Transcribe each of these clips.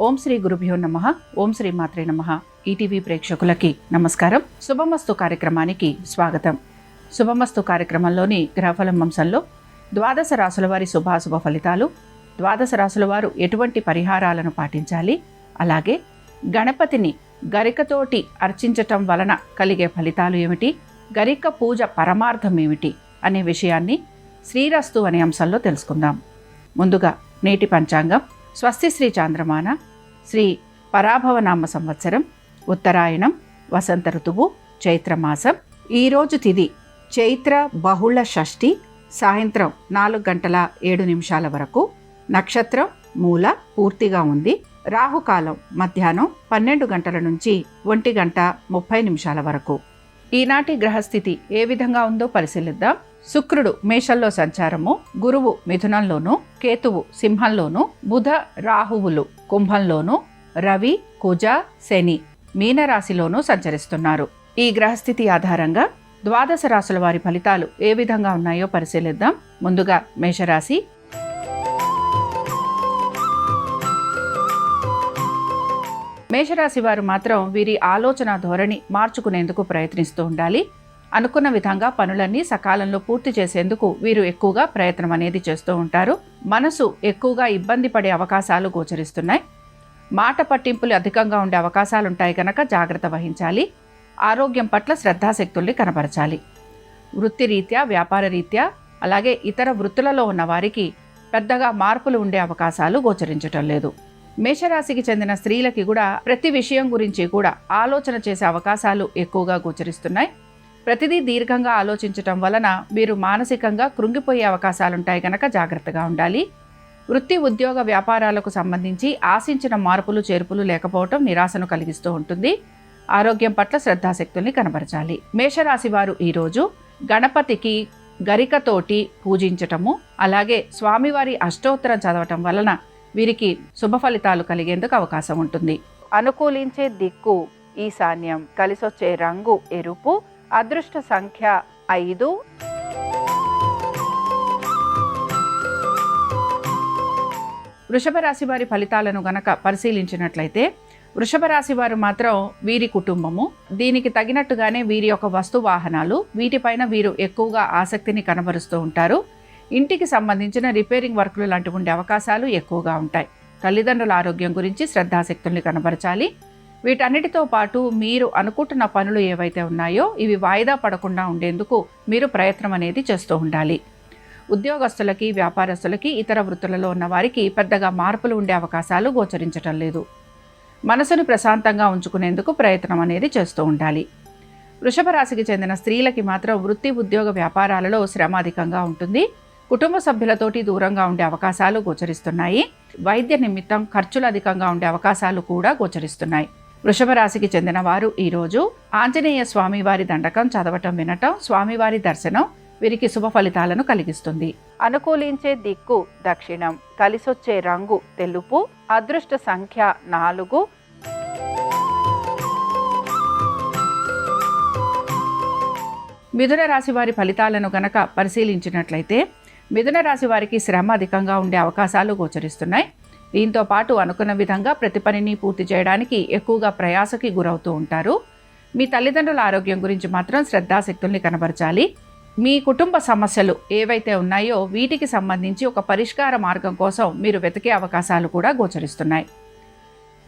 ఓం శ్రీ గురుభ్యో నమః. ఓం శ్రీ మాత్రే నమః. ఈటీవీ ప్రేక్షకులకి నమస్కారం. శుభమస్తు కార్యక్రమానికి స్వాగతం. శుభమస్తు కార్యక్రమంలోని గ్రహఫలం అంశంలో ద్వాదశ రాశుల వారి శుభాశుభ ఫలితాలు, ద్వాదశ రాశుల వారు ఎటువంటి పరిహారాలను పాటించాలి, అలాగే గణపతిని గరికతోటి అర్చించటం వలన కలిగే ఫలితాలు ఏమిటి, గరిక పూజ పరమార్థం ఏమిటి అనే విషయాన్ని శ్రీరస్తు అనే అంశంలో తెలుసుకుందాం. ముందుగా నేటి పంచాంగం. స్వస్తి శ్రీ చాంద్రమాన శ్రీ పరాభవనామ సంవత్సరం, ఉత్తరాయణం, వసంత ఋతువు, చైత్రమాసం. ఈరోజు తిథి చైత్ర బహుళ షష్ఠి, సాయంత్రం 4:07 వరకు. నక్షత్రం మూల పూర్తిగా ఉంది. రాహుకాలం మధ్యాహ్నం 12 గంటల నుంచి 1:30 వరకు. ఈనాటి గ్రహస్థితి ఏ విధంగా ఉందో పరిశీలిద్దాం. శుక్రుడు మేషంలో సంచారము, గురువు మిథునంలోను, కేతువు సింహంలోను, బుధ రాహువులు కుంభంలోను, రవి కుజ శని మీనరాశిలోనూ సంచరిస్తున్నారు. ఈ గ్రహస్థితి ఆధారంగా ద్వాదశ రాశుల వారి ఫలితాలు ఏ విధంగా ఉన్నాయో పరిశీలిద్దాం. ముందుగా మేషరాశి. మేషరాశి వారు మాత్రం వీరి ఆలోచన ధోరణి మార్చుకునేందుకు ప్రయత్నిస్తూ ఉండాలి. అనుకున్న విధంగా పనులన్నీ సకాలంలో పూర్తి చేసేందుకు వీరు ఎక్కువగా ప్రయత్నం అనేది చేస్తూ ఉంటారు. మనసు ఎక్కువగా ఇబ్బంది పడే అవకాశాలు గోచరిస్తున్నాయి. మాట పట్టింపులు అధికంగా ఉండే అవకాశాలుంటాయి కనుక జాగ్రత్త వహించాలి. ఆరోగ్యం పట్ల శ్రద్ధాశక్తుల్ని కనబరచాలి. వృత్తిరీత్యా, వ్యాపార రీత్యా, అలాగే ఇతర వృత్తులలో ఉన్న వారికి పెద్దగా మార్పులు ఉండే అవకాశాలు గోచరించటం లేదు. మేషరాశికి చెందిన స్త్రీలకి కూడా ప్రతి విషయం గురించి కూడా ఆలోచన చేసే అవకాశాలు ఎక్కువగా గోచరిస్తున్నాయి. ప్రతిదీ దీర్ఘంగా ఆలోచించటం వలన వీరు మానసికంగా కృంగిపోయే అవకాశాలుంటాయి కనుక జాగ్రత్తగా ఉండాలి. వృత్తి, ఉద్యోగ, వ్యాపారాలకు సంబంధించి ఆశించిన మార్పులు చేర్పులు లేకపోవటం నిరాశను కలిగిస్తూ ఉంటుంది. ఆరోగ్యం పట్ల శ్రద్ధాశక్తుల్ని కనబరచాలి. మేషరాశి వారు ఈరోజు గణపతికి గరికతోటి పూజించటము, అలాగే స్వామివారి అష్టోత్తరం చదవటం వలన వీరికి శుభ ఫలితాలు కలిగేందుకు అవకాశం ఉంటుంది. అనుకూలించే దిక్కు ఈశాన్యం, కలిసొచ్చే రంగు ఎరుపు, అదృష్ట సంఖ్య 5. వృషభ రాశి వారి ఫలితాలను గనక పరిశీలించినట్లయితే, వృషభ రాశి వారు మాత్రం వీరి కుటుంబము, దీనికి తగినట్టుగానే వీరి యొక్క వస్తు వాహనాలు, వీటిపైన వీరు ఎక్కువగా ఆసక్తిని కనబరుస్తూ ఉంటారు. ఇంటికి సంబంధించిన రిపేరింగ్ వర్కులు లాంటివి ఉండే అవకాశాలు ఎక్కువగా ఉంటాయి. తల్లిదండ్రుల ఆరోగ్యం గురించి శ్రద్ధాశక్తుల్ని కనబరచాలి. వీటన్నిటితో పాటు మీరు అనుకుంటున్న పనులు ఏవైతే ఉన్నాయో ఇవి వాయిదా పడకుండా ఉండేందుకు మీరు ప్రయత్నం అనేది చేస్తూ ఉండాలి. ఉద్యోగస్తులకి, వ్యాపారస్తులకి, ఇతర వృత్తులలో ఉన్న వారికి పెద్దగా మార్పులు ఉండే అవకాశాలు గోచరించటం లేదు. మనసును ప్రశాంతంగా ఉంచుకునేందుకు ప్రయత్నం అనేది చేస్తూ ఉండాలి. వృషభ రాశికి చెందిన స్త్రీలకి మాత్రం వృత్తి, ఉద్యోగ, వ్యాపారాలలో శ్రమ అధికంగా ఉంటుంది. కుటుంబ సభ్యులతోటి దూరంగా ఉండే అవకాశాలు గోచరిస్తున్నాయి. వైద్య నిమిత్తం ఖర్చులు అధికంగా ఉండే అవకాశాలు కూడా గోచరిస్తున్నాయి. వృషభ రాశికి చెందిన వారు ఈరోజు ఆంజనేయ స్వామి వారి దండకం చదవటం, వినటం, స్వామివారి దర్శనం వీరికి శుభ ఫలితాలను కలిగిస్తుంది. అనుకూలించే దిక్కు దక్షిణం, కలిసొచ్చే రంగు తెలుపు, అదృష్ట సంఖ్య 4. మిథున రాశి వారి ఫలితాలను గనక పరిశీలించినట్లయితే, మిథున రాశి వారికి శ్రమ అధికంగా ఉండే అవకాశాలు గోచరిస్తున్నాయి. దీంతో పాటు అనుకున్న విధంగా ప్రతి పనిని పూర్తి చేయడానికి ఎక్కువగా ప్రయాసకి గురవుతూ ఉంటారు. మీ తల్లిదండ్రుల ఆరోగ్యం గురించి మాత్రం శ్రద్ధాశక్తుల్ని కనబరచాలి. మీ కుటుంబ సమస్యలు ఏవైతే ఉన్నాయో వీటికి సంబంధించి ఒక పరిష్కార మార్గం కోసం మీరు వెతికే అవకాశాలు కూడా గోచరిస్తున్నాయి.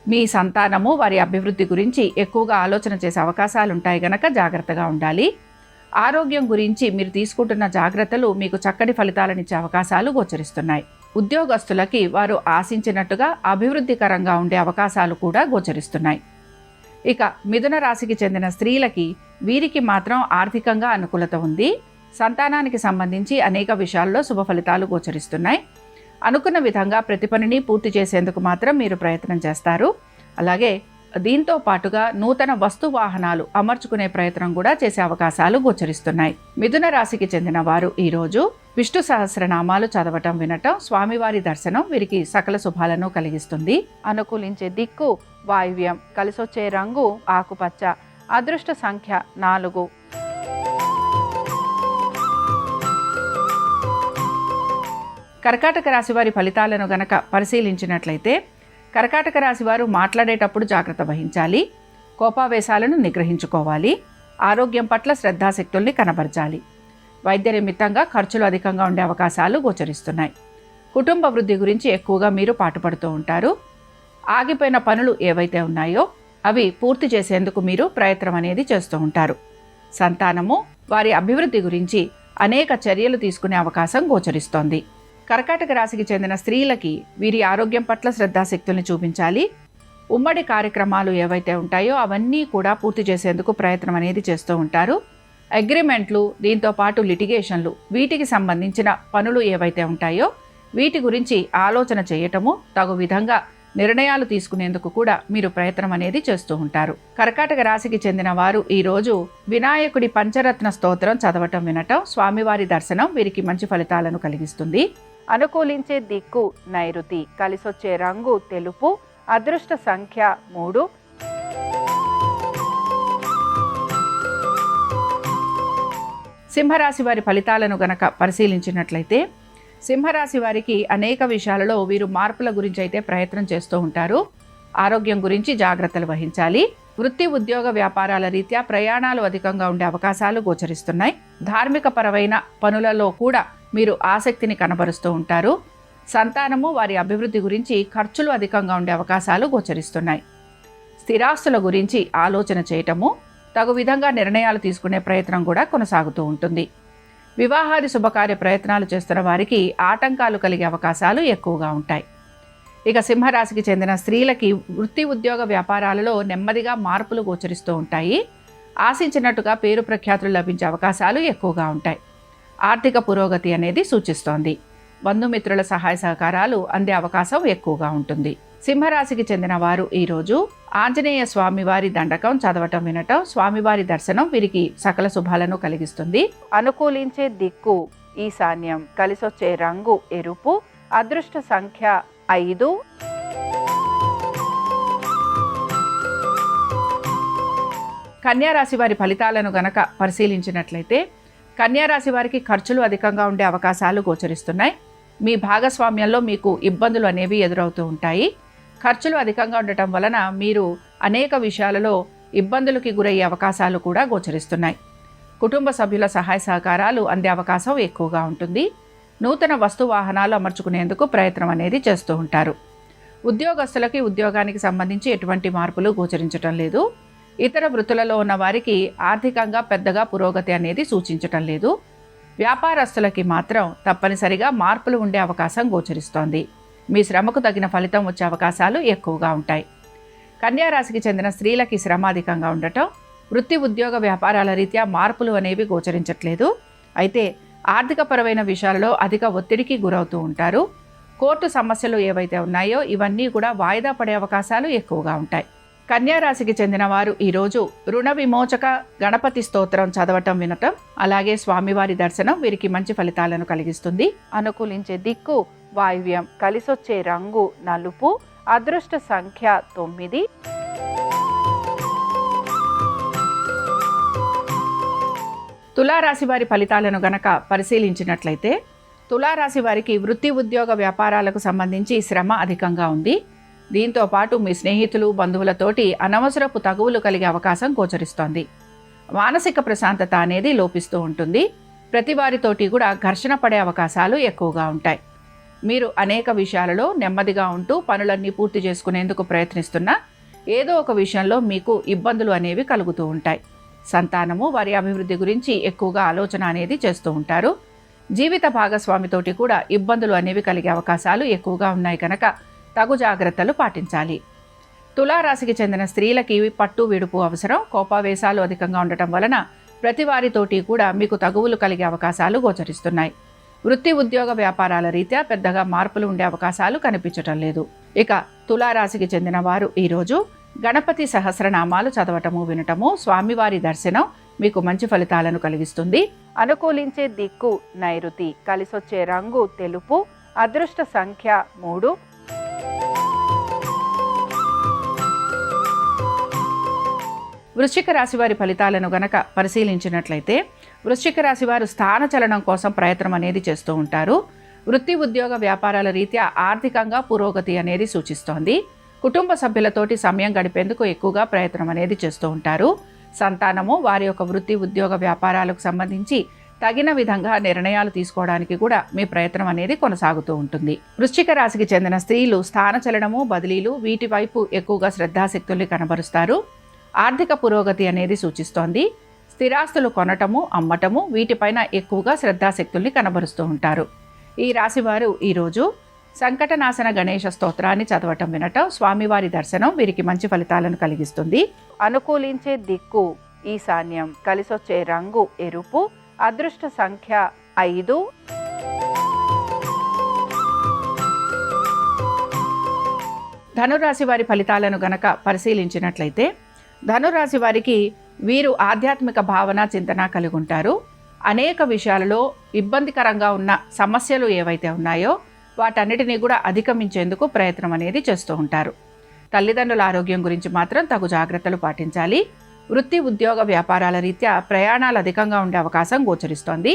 మీ సంతానము, వారి అభివృద్ధి గురించి ఎక్కువగా ఆలోచన చేసే అవకాశాలు ఉంటాయి గనక జాగ్రత్తగా ఉండాలి. ఆరోగ్యం గురించి మీరు తీసుకుంటున్న జాగ్రత్తలు మీకు చక్కటి ఫలితాలనిచ్చే అవకాశాలు గోచరిస్తున్నాయి. ఉద్యోగస్తులకి వారు ఆశించినట్టుగా అభివృద్ధికరంగా ఉండే అవకాశాలు కూడా గోచరిస్తున్నాయి. ఇక మిథున రాశికి చెందిన స్త్రీలకి వీరికి మాత్రం ఆర్థికంగా అనుకూలత ఉంది. సంతానానికి సంబంధించి అనేక విషయాల్లో శుభ ఫలితాలు గోచరిస్తున్నాయి. అనుకున్న విధంగా ప్రతి పనిని పూర్తి చేసేందుకు మాత్రం మీరు ప్రయత్నం చేస్తారు. అలాగే దీంతో పాటుగా నూతన వస్తు వాహనాలు అమర్చుకునే ప్రయత్నం కూడా చేసే అవకాశాలు గోచరిస్తున్నాయి. మిథున రాశికి చెందిన వారు ఈరోజు విష్ణు సహస్రనామాలు చదవటం, వినటం, స్వామివారి దర్శనం వీరికి సకల శుభాలను కలిగిస్తుంది. అనుకూలించే దిక్కు వాయువ్యం, కలిసొచ్చే రంగు ఆకుపచ్చ, అదృష్ట సంఖ్య 4. కర్కాటక రాశి వారి ఫలితాలను గనక పరిశీలించినట్లయితే కర్కాటక రాశి వారు మాట్లాడేటప్పుడు జాగ్రత్త వహించాలి. కోపావేశాలను నిగ్రహించుకోవాలి. ఆరోగ్యం పట్ల శ్రద్ధాశక్తుల్ని కనబరచాలి. వైద్య నిమిత్తంగా ఖర్చులు అధికంగా ఉండే అవకాశాలు గోచరిస్తున్నాయి. కుటుంబ వృద్ధి గురించి ఎక్కువగా మీరు పాటుపడుతూ ఉంటారు. ఆగిపోయిన పనులు ఏవైతే ఉన్నాయో అవి పూర్తి చేసేందుకు మీరు ప్రయత్నం అనేది చేస్తూ ఉంటారు. సంతానము, వారి అభివృద్ధి గురించి అనేక చర్యలు తీసుకునే అవకాశం గోచరిస్తోంది. కర్కాటక రాశికి చెందిన స్త్రీలకి వీరి ఆరోగ్యం పట్ల శ్రద్ధాశక్తుల్ని చూపించాలి. ఉమ్మడి కార్యక్రమాలు ఏవైతే ఉంటాయో అవన్నీ కూడా పూర్తి చేసేందుకు ప్రయత్నం అనేది చేస్తూ ఉంటారు. అగ్రిమెంట్లు, దీంతో పాటు లిటిగేషన్లు, వీటికి సంబంధించిన పనులు ఏవైతే ఉంటాయో వీటి గురించి ఆలోచన చేయటము, తగు విధంగా నిర్ణయాలు తీసుకునేందుకు కూడా మీరు ప్రయత్నం అనేది చేస్తూ ఉంటారు. కర్కాటక రాశికి చెందిన వారు ఈరోజు వినాయకుడి పంచరత్న స్తోత్రం చదవటం, వినటం, స్వామివారి దర్శనం వీరికి మంచి ఫలితాలను కలిగిస్తుంది. అనుకూలించే దిక్కు నైరుతి, కలిసొచ్చే రంగు తెలుపు, అదృష్ట సంఖ్య 3. సింహరాశి వారి ఫలితాలను గనక పరిశీలించినట్లయితే సింహరాశి వారికి అనేక విషయాలలో వీరు మార్పుల గురించి అయితే ప్రయత్నం చేస్తూ ఉంటారు. ఆరోగ్యం గురించి జాగ్రత్తలు వహించాలి. వృత్తి, ఉద్యోగ, వ్యాపారాల రీత్యా ప్రయాణాలు అధికంగా ఉండే అవకాశాలు గోచరిస్తున్నాయి. ధార్మిక పరమైన పనులలో కూడా మీరు ఆసక్తిని కనబరుస్తూ ఉంటారు. సంతానము, వారి అభివృద్ధి గురించి ఖర్చులు అధికంగా ఉండే అవకాశాలు గోచరిస్తున్నాయి. స్థిరాస్తుల గురించి ఆలోచన చేయటము, తగు విధంగా నిర్ణయాలు తీసుకునే ప్రయత్నం కూడా కొనసాగుతూ ఉంటుంది. వివాహాది శుభకార్య ప్రయత్నాలు చేస్తున్న వారికి ఆటంకాలు కలిగే అవకాశాలు ఎక్కువగా ఉంటాయి. ఇక సింహరాశికి చెందిన స్త్రీలకి వృత్తి, ఉద్యోగ, వ్యాపారాలలో నెమ్మదిగా మార్పులు గోచరిస్తూ ఉంటాయి. ఆశించినట్టుగా పేరు ప్రఖ్యాతులు లభించే అవకాశాలు ఎక్కువగా ఉంటాయి. ఆర్థిక పురోగతి అనేది సూచిస్తోంది. బంధుమిత్రుల సహాయ సహకారాలు అందే అవకాశం ఎక్కువగా ఉంటుంది. సింహరాశికి చెందిన వారు ఈరోజు ఆంజనేయ స్వామివారి దండకం చదవటం, వినటం, స్వామివారి దర్శనం వీరికి సకల శుభాలను కలిగిస్తుంది. అనుకూలించే దిక్కు ఈశాన్యం, కలిసొచ్చే రంగు ఎరుపు, అదృష్ట సంఖ్య 5. కన్యారాశి వారి ఫలితాలను గనక పరిశీలించినట్లయితే కన్యారాశి వారికి ఖర్చులు అధికంగా ఉండే అవకాశాలు గోచరిస్తున్నాయి. మీ భాగస్వామ్యంలో మీకు ఇబ్బందులు అనేవి ఎదురవుతూ ఉంటాయి. ఖర్చులు అధికంగా ఉండటం వలన మీరు అనేక విషయాలలో ఇబ్బందులకి గురయ్యే అవకాశాలు కూడా గోచరిస్తున్నాయి. కుటుంబ సభ్యుల సహాయ సహకారాలు అందే అవకాశం ఎక్కువగా ఉంటుంది. నూతన వస్తు వాహనాలు అమర్చుకునేందుకు ప్రయత్నం అనేది చేస్తూ ఉంటారు. ఉద్యోగస్తులకి ఉద్యోగానికి సంబంధించి ఎటువంటి మార్పులు గోచరించటం లేదు. ఇతర వృత్తులలో ఉన్న వారికి ఆర్థికంగా పెద్దగా పురోగతి అనేది సూచించటం లేదు. వ్యాపారస్తులకి మాత్రం తప్పనిసరిగా మార్పులు ఉండే అవకాశం గోచరిస్తోంది. మీ శ్రమకు తగిన ఫలితం వచ్చే అవకాశాలు ఎక్కువగా ఉంటాయి. కన్యారాశికి చెందిన స్త్రీలకి శ్రమ అధికంగా ఉండటం, వృత్తి, ఉద్యోగ, వ్యాపారాల రీత్యా మార్పులు అనేవి గోచరించట్లేదు. అయితే ఆర్థికపరమైన విషయాలలో అధిక ఒత్తిడికి గురవుతూ ఉంటారు. కోర్టు సమస్యలు ఏవైతే ఉన్నాయో ఇవన్నీ కూడా వాయిదా పడే అవకాశాలు ఎక్కువగా ఉంటాయి. కన్యారాశికి చెందిన వారు ఈరోజు రుణ విమోచక గణపతి స్తోత్రం చదవటం, వినటం, అలాగే స్వామివారి దర్శనం వీరికి మంచి ఫలితాలను కలిగిస్తుంది. అనుకూలించే దిక్కు వాయువ్యం, కలిసొచ్చే రంగు నలుపు, అదృష్ట సంఖ్య 9. తులారాశి వారి ఫలితాలను గనక పరిశీలించినట్లయితే తులారాశి వారికి వృత్తి, ఉద్యోగ, వ్యాపారాలకు సంబంధించి శ్రమ అధికంగా ఉంది. దీంతో పాటు మీ స్నేహితులు, బంధువులతోటి అనవసరపు తగువులు కలిగే అవకాశం గోచరిస్తోంది. మానసిక ప్రశాంతత అనేది లోపిస్తూ ఉంటుంది. ప్రతి వారితోటి కూడా ఘర్షణ పడే అవకాశాలు ఎక్కువగా ఉంటాయి. మీరు అనేక విషయాలలో నెమ్మదిగా ఉంటూ పనులన్నీ పూర్తి చేసుకునేందుకు ప్రయత్నిస్తున్నా ఏదో ఒక విషయంలో మీకు ఇబ్బందులు అనేవి కలుగుతూ ఉంటాయి. సంతానము, వారి అభివృద్ధి గురించి ఎక్కువగా ఆలోచన అనేది చేస్తూ ఉంటారు. జీవిత భాగస్వామితోటి కూడా ఇబ్బందులు అనేవి కలిగే అవకాశాలు ఎక్కువగా ఉన్నాయి కనుక తగు జాగ్రత్తలు పాటించాలి. తులారాశికి చెందిన స్త్రీలకి పట్టు విడుపు అవసరం. కోపావేశాలు అధికంగా ఉండటం వలన ప్రతి వారితోటి కూడా మీకు తగువులు కలిగే అవకాశాలు గోచరిస్తున్నాయి. వృత్తి, ఉద్యోగ, వ్యాపారాల రీత్యా పెద్దగా మార్పులు ఉండే అవకాశాలు కనిపించటం లేదు. ఇక తులారాశికి చెందిన వారు ఈరోజు గణపతి సహస్రనామాలు చదవటము, వినటము, స్వామివారి దర్శనం మీకు మంచి ఫలితాలను కలిగిస్తుంది. అనుకూలించే దిక్కు నైరుతి, కలిసొచ్చే రంగు తెలుపు, అదృష్ట సంఖ్య 3. వృశ్చిక రాశి వారి ఫలితాలను గనక పరిశీలించినట్లయితే వృశ్చిక రాశి వారు స్థానచలనం కోసం ప్రయత్నం అనేది చేస్తూ ఉంటారు. వృత్తి, ఉద్యోగ, వ్యాపారాల రీత్యా ఆర్థికంగా పురోగతి అనేది సూచిస్తోంది. కుటుంబ సభ్యులతోటి సమయం గడిపేందుకు ఎక్కువగా ప్రయత్నం అనేది చేస్తూ ఉంటారు. సంతానము వారి యొక్క వృత్తి ఉద్యోగ వ్యాపారాలకు సంబంధించి తగిన విధంగా నిర్ణయాలు తీసుకోవడానికి కూడా మీ ప్రయత్నం అనేది కొనసాగుతూ ఉంటుంది. వృశ్చిక రాశికి చెందిన స్త్రీలు స్థానచలనము, బదిలీలు వీటి వైపు ఎక్కువగా శ్రద్ధాశక్తుల్ని కనబరుస్తారు. ఆర్థిక పురోగతి అనేది సూచిస్తోంది. స్థిరాస్తులు కొనటము, అమ్మటము వీటిపైన ఎక్కువగా శ్రద్ధాశక్తుల్ని కనబరుస్తూ ఉంటారు. ఈ రాశివారు ఈరోజు సంకటనాశన గణేష స్తోత్రాన్ని చదవటం, వినటం, స్వామివారి దర్శనం వీరికి మంచి ఫలితాలను కలిగిస్తుంది. అనుకూలించే దిక్కు ఈశాన్యం, కలిసొచ్చే రంగు ఎరుపు, అదృష్ట సంఖ్య 5. ధనురాశి వారి ఫలితాలను గనక పరిశీలించినట్లయితే ధనురాశి వారికి వీరు ఆధ్యాత్మిక భావన, చింతన కలిగి ఉంటారు. అనేక విషయాలలో ఇబ్బందికరంగా ఉన్న సమస్యలు ఏవైతే ఉన్నాయో వాటన్నిటినీ కూడా అధిగమించేందుకు ప్రయత్నం అనేది చేస్తూ ఉంటారు. తల్లిదండ్రుల ఆరోగ్యం గురించి మాత్రం తగు జాగ్రత్తలు పాటించాలి. వృత్తి ఉద్యోగ వ్యాపారాల రీత్యా ప్రయాణాలు అధికంగా ఉండే అవకాశం గోచరిస్తోంది.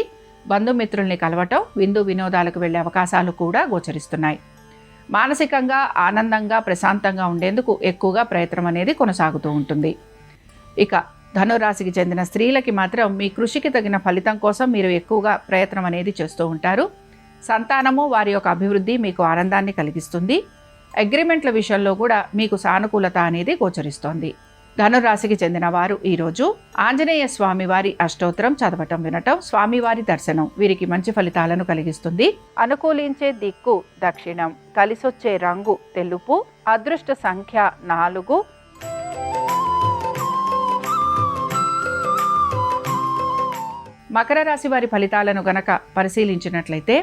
బంధుమిత్రుల్ని కలవటం, విందు వినోదాలకు వెళ్లే అవకాశాలు కూడా గోచరిస్తున్నాయి. మానసికంగా ఆనందంగా ప్రశాంతంగా ఉండేందుకు ఎక్కువగా ప్రయత్నం అనేది కొనసాగుతూ ఉంటుంది. ఇక ధనురాశికి చెందిన స్త్రీలకి మాత్రం మీ కృషికి తగిన ఫలితం కోసం మీరు ఎక్కువగా ప్రయత్నం అనేది చేస్తూ ఉంటారు. సంతానము వారి యొక్క అభివృద్ధి మీకు ఆనందాన్ని కలిగిస్తుంది. అగ్రిమెంట్ల విషయంలో కూడా మీకు సానుకూలత అనేది గోచరిస్తోంది. ధనురాశికి చెందిన వారు ఈరోజు ఆంజనేయ స్వామివారి అష్టోత్తరం చదవటం, వినటం, స్వామివారి దర్శనం వీరికి మంచి ఫలితాలను కలిగిస్తుంది. అనుకూలించే దిక్కు దక్షిణం, కలిసొచ్చే రంగు తెలుపు, అదృష్ట సంఖ్య 4. మకర రాశి వారి ఫలితాలను గనక పరిశీలించినట్లయితే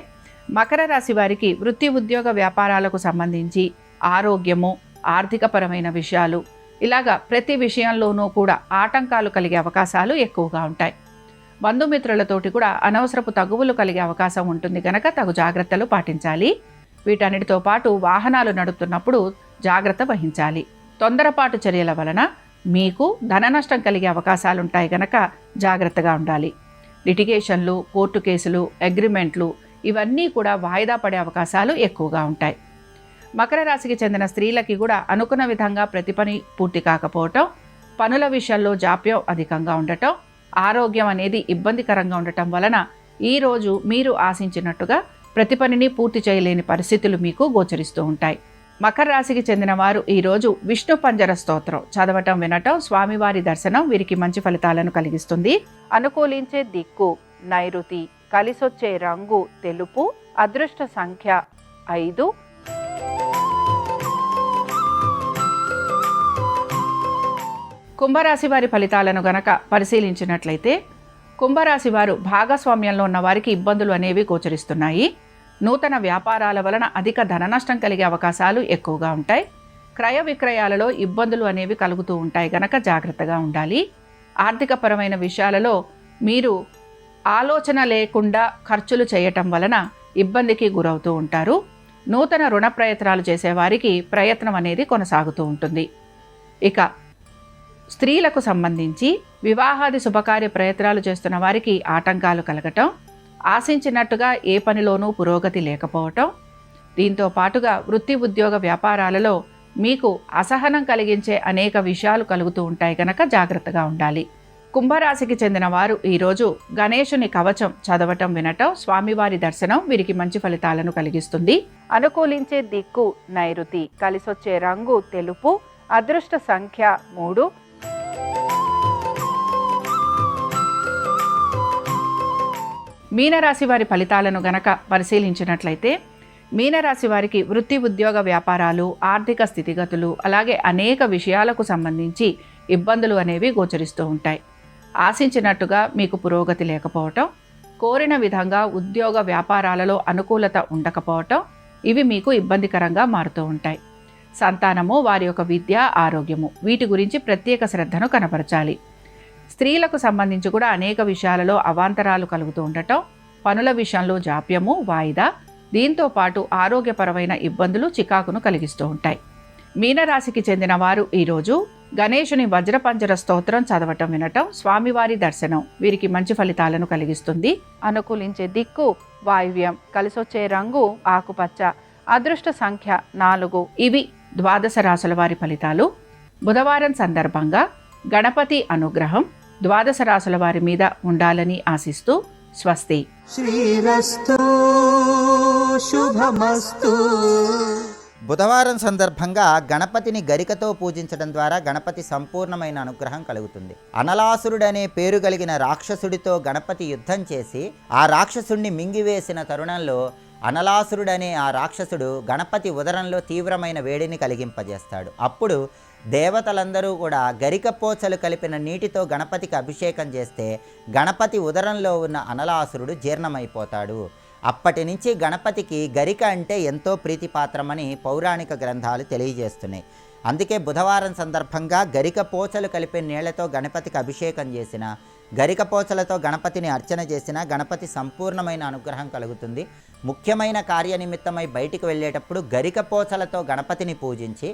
మకర రాశి వారికి వృత్తి ఉద్యోగ వ్యాపారాలకు సంబంధించి ఆరోగ్యము, ఆర్థికపరమైన విషయాలు ఇలాగా ప్రతి విషయంలోనూ కూడా ఆటంకాలు కలిగే అవకాశాలు ఎక్కువగా ఉంటాయి. బంధుమిత్రులతోటి కూడా అనవసరపు తగువులు కలిగే అవకాశం ఉంటుంది కనుక తగు జాగ్రత్తలు పాటించాలి. వీటన్నిటితో పాటు వాహనాలు నడుపుతున్నప్పుడు జాగ్రత్త వహించాలి. తొందరపాటు చర్యల వలన మీకు ధన నష్టం కలిగే అవకాశాలుంటాయి కనుక జాగ్రత్తగా ఉండాలి. లిటిగేషన్లు, కోర్టు కేసులు, అగ్రిమెంట్లు ఇవన్నీ కూడా వాయిదా పడే అవకాశాలు ఎక్కువగా ఉంటాయి. మకర రాశికి చెందిన స్త్రీలకి కూడా అనుకున్న విధంగా ప్రతి పని పూర్తి కాకపోవటం, పనుల విషయాల్లో జాప్యం అధికంగా ఉండటం, ఆరోగ్యం అనేది ఇబ్బందికరంగా ఉండటం వలన ఈరోజు మీరు ఆశించినట్టుగా ప్రతి పనిని పూర్తి చేయలేని పరిస్థితులు మీకు గోచరిస్తూ ఉంటాయి. మకర రాశికి చెందిన వారు ఈరోజు విష్ణు పంజర స్తోత్రం చదవటం, వినటం, స్వామివారి దర్శనం వీరికి మంచి ఫలితాలను కలిగిస్తుంది. అనుకూలించే దిక్కు నైరుతి, కలిసొచ్చే రంగు తెలుపు, అదృష్ట సంఖ్య 5. కుంభరాశి వారి ఫలితాలను గనక పరిశీలించినట్లయితే కుంభరాశి వారు భాగస్వామ్యంలో ఉన్న వారికి ఇబ్బందులు అనేవి గోచరిస్తున్నాయి. నూతన వ్యాపారాల వలన అధిక ధన నష్టం కలిగే అవకాశాలు ఎక్కువగా ఉంటాయి. క్రయ విక్రయాలలో ఇబ్బందులు అనేవి కలుగుతూ ఉంటాయి గనక జాగ్రత్తగా ఉండాలి. ఆర్థికపరమైన విషయాలలో మీరు ఆలోచన లేకుండా ఖర్చులు చేయటం వలన ఇబ్బందికి గురవుతూ ఉంటారు. నూతన రుణ ప్రయత్నాలు చేసేవారికి ప్రయత్నం అనేది కొనసాగుతూ ఉంటుంది. ఇక స్త్రీలకు సంబంధించి వివాహాది శుభకార్య ప్రయత్నాలు చేస్తున్న వారికి ఆటంకాలు కలగటం, ఆశించినట్టుగా ఏ పనిలోనూ పురోగతి లేకపోవటం, దీంతో పాటుగా వృత్తి ఉద్యోగ వ్యాపారాలలో మీకు అసహనం కలిగించే అనేక విషయాలు కలుగుతూ ఉంటాయి కనుక జాగ్రత్తగా ఉండాలి. కుంభరాశికి చెందిన వారు ఈరోజు గణేశుని కవచం చదవటం, వినటం, స్వామివారి దర్శనం వీరికి మంచి ఫలితాలను కలిగిస్తుంది. అనుకూలించే దిక్కు నైరుతి, కలిసొచ్చే రంగు తెలుపు, అదృష్ట సంఖ్య 3. మీనరాశి వారి ఫలితాలను గనక పరిశీలించినట్లయితే మీనరాశి వారికి వృత్తి ఉద్యోగ వ్యాపారాలు, ఆర్థిక స్థితిగతులు అలాగే అనేక విషయాలకు సంబంధించి ఇబ్బందులు అనేవి గోచరిస్తూ ఉంటాయి. ఆశించినట్టుగా మీకు పురోగతి లేకపోవటం, కోరిన విధంగా ఉద్యోగ వ్యాపారాలలో అనుకూలత ఉండకపోవటం ఇవి మీకు ఇబ్బందికరంగా మారుతూ ఉంటాయి. సంతానము, వారి యొక్క విద్య, ఆరోగ్యము వీటి గురించి ప్రత్యేక శ్రద్ధను కనపరచాలి. స్త్రీలకు సంబంధించి కూడా అనేక విషయాలలో అవాంతరాలు కలుగుతూ ఉండటం, పనుల విషయంలో జాప్యము, వాయిదా, దీంతో పాటు ఆరోగ్యపరమైన ఇబ్బందులు చికాకును కలిగిస్తూ ఉంటాయి. మీనరాశికి చెందిన వారు ఈరోజు గణేశుని వజ్రపంజర స్తోత్రం చదవటం, వినటం, స్వామివారి దర్శనం వీరికి మంచి ఫలితాలను కలిగిస్తుంది. అనుకూలించే దిక్కు వాయువ్యం, కలిసొచ్చే రంగు ఆకుపచ్చ, అదృష్ట సంఖ్య 4. ఇవి ద్వాదశ రాశుల వారి ఫలితాలు. బుధవారం సందర్భంగా గణపతి అనుగ్రహం ద్వాదశ రాశుల వారి మీద ఉండాలని ఆశిస్తూ స్వస్తి. శ్రీరస్తు శుభమస్తు. బుధవారం సందర్భంగా గణపతిని గరికతో పూజించడం ద్వారా గణపతి సంపూర్ణమైన అనుగ్రహం కలుగుతుంది. అనలాసురుడనే పేరు కలిగిన రాక్షసుడితో గణపతి యుద్ధం చేసి ఆ రాక్షసుడిని మింగివేసిన తరుణంలో అనలాసురుడనే ఆ రాక్షసుడు గణపతి ఉదరంలో తీవ్రమైన వేడిని కలిగింపజేస్తాడు. అప్పుడు దేవతలందరూ కూడా గరిక పోచలు కలిపిన నీటితో గణపతికి అభిషేకం చేస్తే గణపతి ఉదరంలో ఉన్న అనలాసురుడు జీర్ణమైపోతాడు. అప్పటి నుంచి గణపతికి గరిక అంటే ఎంతో ప్రీతిపాత్రమని పౌరాణిక గ్రంథాలు తెలియజేస్తున్నాయి. అందుకే బుధవారం సందర్భంగా గరిక పోచలు కలిపిన నీళ్లతో గణపతికి అభిషేకం చేసిన, గరిక పోచలతో గణపతిని అర్చన చేసిన గణపతి సంపూర్ణమైన అనుగ్రహం కలుగుతుంది. ముఖ్యమైన కార్యనిమిత్తమై బయటికి వెళ్ళేటప్పుడు గరిక పోచలతో గణపతిని పూజించి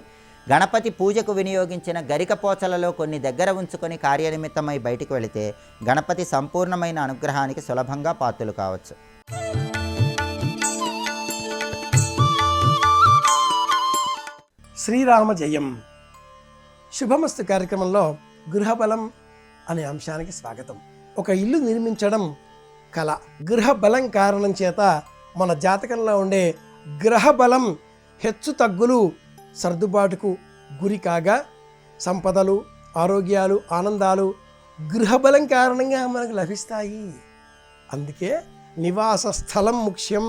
గణపతి పూజకు వినియోగించిన గరిక పోచలలో కొన్ని దగ్గర ఉంచుకొని కార్యనిమిత్తమై బయటికి వెళితే గణపతి సంపూర్ణమైన అనుగ్రహానికి సులభంగా పాత్రులు కావచ్చు. శ్రీరామ జయం. శుభమస్తు కార్యక్రమంలో గృహబలం అనే అంశానికి స్వాగతం. ఒక ఇల్లు నిర్మించడం కళ. గృహబలం కారణం చేత మన జాతకంలో ఉండే గ్రహబలం హెచ్చు తగ్గులు సర్దుబాటుకు గురి కాగా సంపదలు, ఆరోగ్యాలు, ఆనందాలు గృహబలం కారణంగా మనకు లభిస్తాయి. అందుకే నివాస స్థలం ముఖ్యం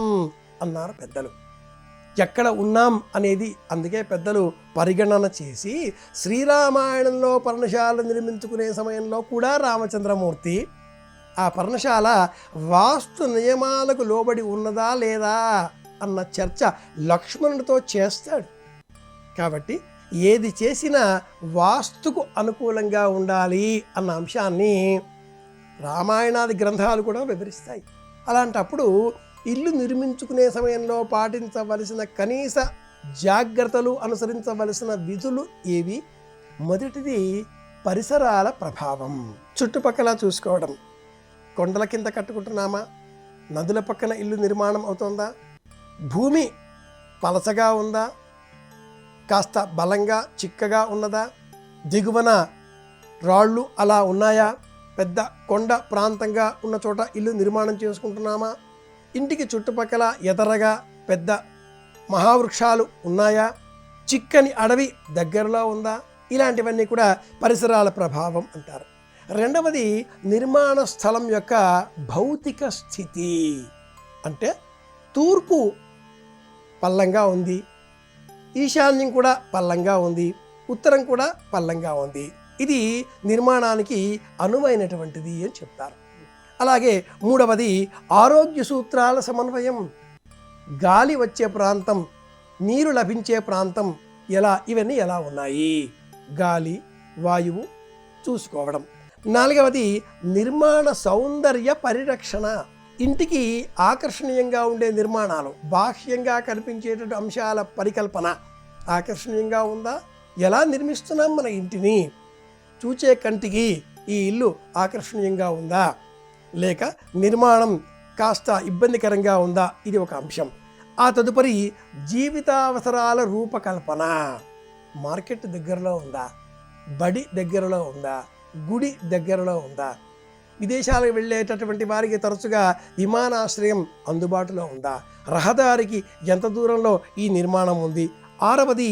అన్నారు పెద్దలు. ఎక్కడ ఉన్నాం అనేది అందుకే పెద్దలు పరిగణన చేసి శ్రీరామాయణంలో పర్ణశాల నిర్మించుకునే సమయంలో కూడా రామచంద్రమూర్తి ఆ పర్ణశాల వాస్తు నియమాలకు లోబడి ఉన్నదా లేదా అన్న చర్చ లక్ష్మణుడితో చేస్తాడు. కాబట్టి ఏది చేసినా వాస్తుకు అనుకూలంగా ఉండాలి అన్న అంశాన్ని రామాయణాది గ్రంథాలు కూడా వివరిస్తాయి. అలాంటప్పుడు ఇల్లు నిర్మించుకునే సమయంలో పాటించవలసిన కనీస జాగ్రత్తలు, అనుసరించవలసిన విధులు ఏవి? మొదటిది పరిసరాల ప్రభావం. చుట్టుపక్కల చూసుకోవడం. కొండల కింద కట్టుకుంటున్నామా? నదుల పక్కన ఇల్లు నిర్మాణం అవుతుందా? భూమి పలచగా ఉందా? కాస్త బలంగా చిక్కగా ఉన్నదా? దిగువన రాళ్ళు అలా ఉన్నాయా? పెద్ద కొండ ప్రాంతంగా ఉన్న చోట ఇల్లు నిర్మాణం చేసుకుంటున్నామా? ఇంటికి చుట్టుపక్కల ఎదరగా పెద్ద మహావృక్షాలు ఉన్నాయా? చిక్కని అడవి దగ్గరలో ఉందా? ఇలాంటివన్నీ కూడా పరిసరాల ప్రభావం అంటారు. రెండవది నిర్మాణ స్థలం యొక్క భౌతిక స్థితి. అంటే తూర్పు పల్లంగా ఉంది, ఈశాన్యం కూడా పల్లంగా ఉంది, ఉత్తరం కూడా పల్లంగా ఉంది. ఇది నిర్మాణానికి అనువైనటువంటిది అని చెప్తారు. అలాగే మూడవది ఆరోగ్య సూత్రాల సమన్వయం. గాలి వచ్చే ప్రాంతం, నీరు లభించే ప్రాంతం ఇవన్నీ ఎలా ఉన్నాయి? గాలి, వాయువు చూసుకోవడం. నాలుగవది నిర్మాణ సౌందర్య పరిరక్షణ. ఇంటికి ఆకర్షణీయంగా ఉండే నిర్మాణాలు, బాహ్యంగా కనిపించేటటువంటి అంశాల పరికల్పన ఆకర్షణీయంగా ఉందా? ఎలా నిర్మిస్తున్నాం మన ఇంటిని? చూచే కంటికి ఈ ఇల్లు ఆకర్షణీయంగా ఉందా, లేక నిర్మాణం కాస్త ఇబ్బందికరంగా ఉందా? ఇది ఒక అంశం. ఆ తదుపరి జీవితావసరాల రూపకల్పన. మార్కెట్ దగ్గరలో ఉందా? బడి దగ్గరలో ఉందా? గుడి దగ్గరలో ఉందా? విదేశాలకు వెళ్ళేటటువంటి వారికి తరచుగా విమానాశ్రయం అందుబాటులో ఉందా? రహదారికి ఎంత దూరంలో ఈ నిర్మాణం ఉంది? ఆరవది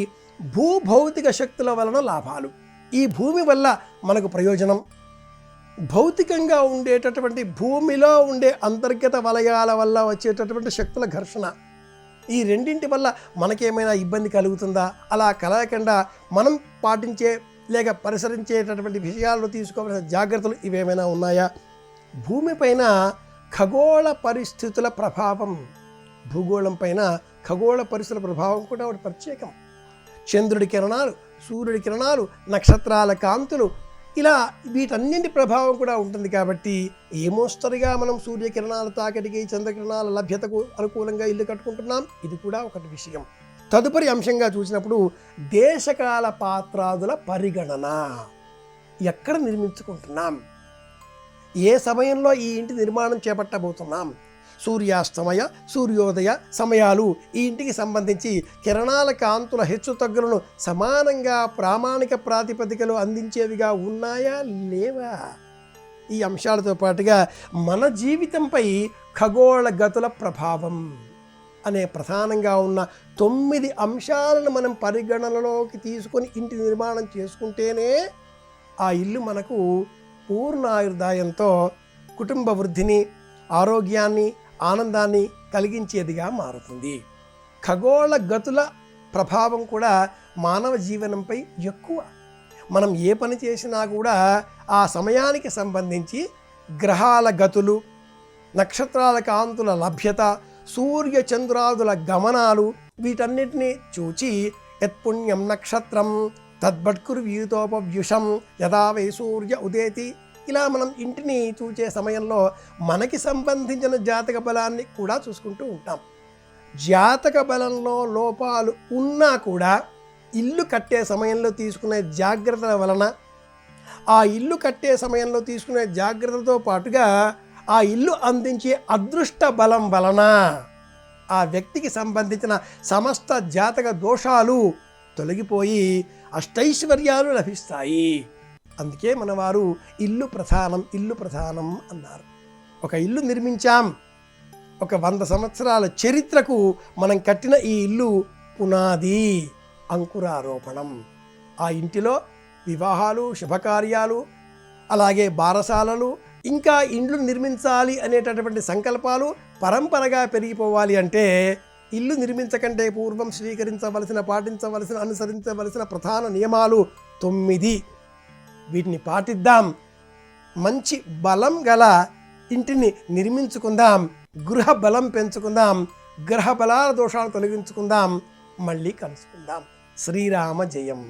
భూభౌతిక శక్తుల వలన లాభాలు. ఈ భూమి వల్ల మనకు ప్రయోజనం. భౌతికంగా ఉండేటటువంటి భూమిలో ఉండే అంతర్గత వలయాల వల్ల వచ్చేటటువంటి శక్తుల ఘర్షణ, ఈ రెండింటి వల్ల మనకేమైనా ఇబ్బంది కలుగుతుందా? అలా కలగకుండా మనం పాటించే లేక పరిసరించేటటువంటి విషయాల్లో తీసుకోవాల్సిన జాగ్రత్తలు ఇవేమైనా ఉన్నాయా? భూమిపైన ఖగోళ పరిస్థితుల ప్రభావం. భూగోళం పైన ఖగోళ పరిస్థితుల ప్రభావం కూడా ఒకటి ప్రత్యేకం. చంద్రుడి కిరణాలు, సూర్యుడి కిరణాలు, నక్షత్రాల కాంతులు, ఇలా వీటన్నింటి ప్రభావం కూడా ఉంటుంది. కాబట్టి ఏమోస్తరుగా మనం సూర్యకిరణాల తాకిడికి, చంద్రకిరణాల లభ్యతకు అనుకూలంగా ఇల్లు కట్టుకుంటున్నాం. ఇది కూడా ఒకటి విషయం. తదుపరి అంశంగా చూసినప్పుడు దేశకాల పాత్రాదుల పరిగణన. ఎక్కడ నిర్మించుకుంటున్నాం? ఏ సమయంలో ఈ ఇంటి నిర్మాణం చేపట్టబోతున్నాం? సూర్యాస్తమయ సూర్యోదయ సమయాలు ఈ ఇంటికి సంబంధించి కిరణాల కాంతుల హెచ్చుతగ్గులను సమానంగా ప్రామాణిక ప్రాతిపదికలు అందించేవిగా ఉన్నాయా లేవా? ఈ అంశాలతో పాటుగా మన జీవితంపై ఖగోళ గతుల ప్రభావం అనే ప్రధానంగా ఉన్న 9 అంశాలను మనం పరిగణనలోకి తీసుకొని ఇంటి నిర్మాణం చేసుకుంటేనే ఆ ఇల్లు మనకు పూర్ణాయుర్దాయంతో కుటుంబ వృద్ధిని, ఆరోగ్యాన్ని, ఆనందాన్ని కలిగించేదిగా మారుతుంది. ఖగోళ గతుల ప్రభావం కూడా మానవ జీవనంపై ఎక్కువ. మనం ఏ పని చేసినా కూడా ఆ సమయానికి సంబంధించి గ్రహాల గతులు, నక్షత్రాల కాంతుల లభ్యత, సూర్య చంద్రాదుల గమనాలు వీటన్నిటినీ చూచి యత్పుణ్యం నక్షత్రం తద్భట్కుర్వ్యూతోపవ్యుషం యదా వై సూర్య ఉదేతి, ఇలా మనం ఇంటిని చూచే సమయంలో మనకి సంబంధించిన జాతక బలాన్ని కూడా చూసుకుంటూ ఉంటాం. జాతక బలంలో లోపాలు ఉన్నా కూడా ఇల్లు కట్టే సమయంలో తీసుకునే జాగ్రత్తల వలన, ఆ ఇల్లు కట్టే సమయంలో తీసుకునే జాగ్రత్తలతో పాటుగా ఆ ఇల్లు అందించే అదృష్ట బలం వలన ఆ వ్యక్తికి సంబంధించిన సమస్త జాతక దోషాలు తొలగిపోయి అష్టైశ్వర్యాలు లభిస్తాయి. అందుకే మనవారు ఇల్లు ప్రధానం, ఇల్లు ప్రధానం అన్నారు. ఒక ఇల్లు నిర్మించాం, ఒక 100 సంవత్సరాల చరిత్రకు మనం కట్టిన ఈ ఇల్లు పునాది, అంకురారోపణం. ఆ ఇంటిలో వివాహాలు, శుభకార్యాలు, అలాగే బారసాలలు, ఇంకా ఇండ్లు నిర్మించాలి అనేటటువంటి సంకల్పాలు పరంపరగా పెరిగిపోవాలి అంటే ఇల్లు నిర్మించకంటే పూర్వం స్వీకరించవలసిన, పాటించవలసిన, అనుసరించవలసిన ప్రధాన నియమాలు 9. వీటిని పాటిద్దాం. మంచి బలం గల ఇంటిని నిర్మించుకుందాం, గృహ బలం పెంచుకుందాం, గ్రహ బలాల దోషాలు తొలగించుకుందాం. మళ్ళీ కలుసుకుందాం. శ్రీరామ జయం.